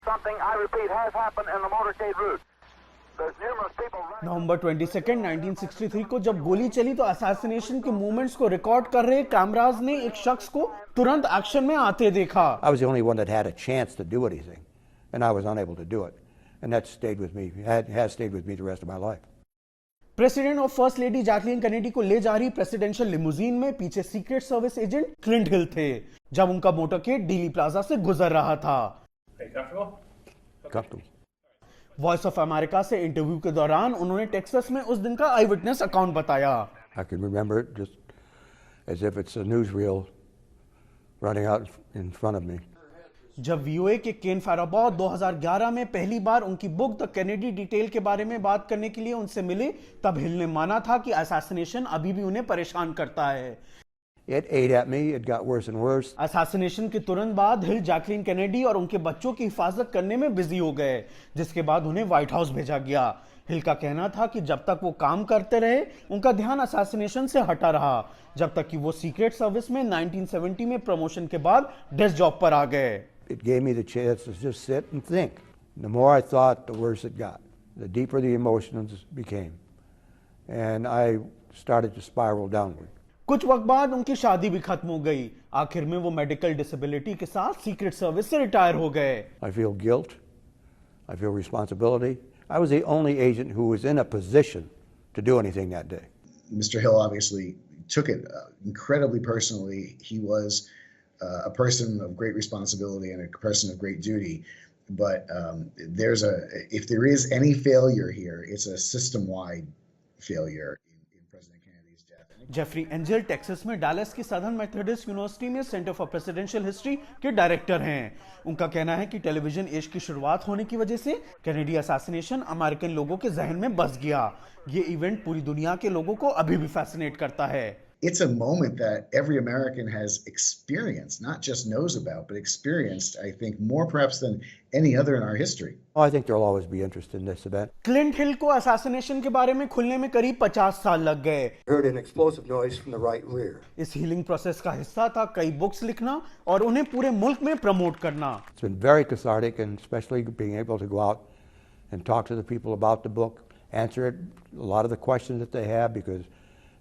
Something, I repeat, has happened in the motorcade route. There's numerous people running. नवंबर 22, 1963 को जब गोली चली तो असैसिनेशन के मूवमेंट्स को रिकॉर्ड कर रहे कैमराज ने एक शख्स को तुरंत एक्शन में आते देखा। I was the only one that had a chance to do anything, and I was unable to do it. And that stayed with me, has stayed with me the rest of my life. President और first lady Jacqueline Kennedy को ले जा रही presidential limousine में पीछे secret service agent Clint हिल थे जब उनका मोटरकेड डीली प्लाजा से गुजर रहा था। वॉइस ऑफ अमेरिका से इंटरव्यू के दौरान उन्होंने टेक्सास में उस दिन का आई विटनेस अकाउंट बताया। I can remember it just as if it's a newsreel running out in front of me. जब वीओए के केन फैराबॉ 2011 में पहली बार उनकी बुक द कैनेडी डिटेल के बारे में बात करने के लिए उनसे मिले तब हिल ने माना था कि असैसिनेशन अभी भी उन्हें परेशान करता है। It ate at me, it got worse and worse. Assassination के तुरंत बाद हिल जैकलीन कैनेडी और उनके बच्चों की हिफाजत करने में बिजी हो गए, जिसके बाद उन्हें व्हाइट हाउस भेजा गया। हिल का कहना था कि जब तक वो काम करते रहे उनका ध्यान असैसिनेशन से हटा रहा, जब तक कि वो सीक्रेट सर्विस में 1970 में प्रमोशन के बाद डेस्क जॉब पर आ गए। It gave me the chance to just sit and think. The more I thought, the worse it got. The deeper the emotions became. And I started to spiral downward. कुछ वक्त बाद उनकी शादी भी खत्म हो गई। आखिर में वो मेडिकल डिसेबिलिटी के साथ सीक्रेट सर्विस से रिटायर हो गए। I feel guilt. I feel responsibility. I was the only agent who was in a position to do anything that day. Mr. Hill obviously took it incredibly personally. He was a person of great responsibility and a person of great duty. But if there is any failure here, it's a system-wide failure in President Kennedy's death. Jeffrey Engel Texas में Dallas की Southern Methodist University में center for presidential history के director हैं। उनका कहना है कि television as की शुरुआत होने की वजह से कैनेडी असैसिनेशन अमेरिकन लोगों के जहन में बस गया। ये इवेंट पूरी दुनिया के लोगों को अभी भी फैसिनेट करता है। It's a moment that every American has experienced, not just knows about, but experienced, I think, more perhaps than any other in our history. Oh, I think there'll always be interest in this event. Clint Hill को assassination के बारे में खुलने में करीब 50 साल लग गए। Heard an explosive noise from the right rear. इस हीलिंग प्रोसेस का हिस्सा था कई बुक्स लिखना और उन्हें पूरे मुल्क में प्रमोट करना। It's been very cathartic, and especially being able to go out and talk to the people about the book, answer a lot of the questions that they have, because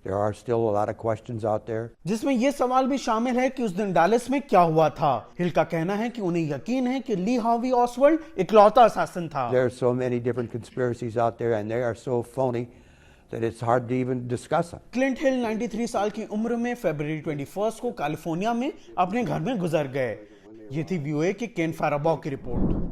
there are still a lot of questions out there. जिसमें यह सवाल भी शामिल है कि उस दिन Dallas में क्या हुआ था। हिल का कहना है कि उन्हें यकीन है कि ली हार्वी ऑसवाल्ड इकलौता असैसिन था। There are so many different conspiracies out there, and they are so phony that it's hard to even discuss them. Clint Hill 93 साल की उम्र में फरवरी 21 को कैलिफोर्निया में अपने घर में गुजर गए। ये थी वीओए के केन फैराबॉ की रिपोर्ट।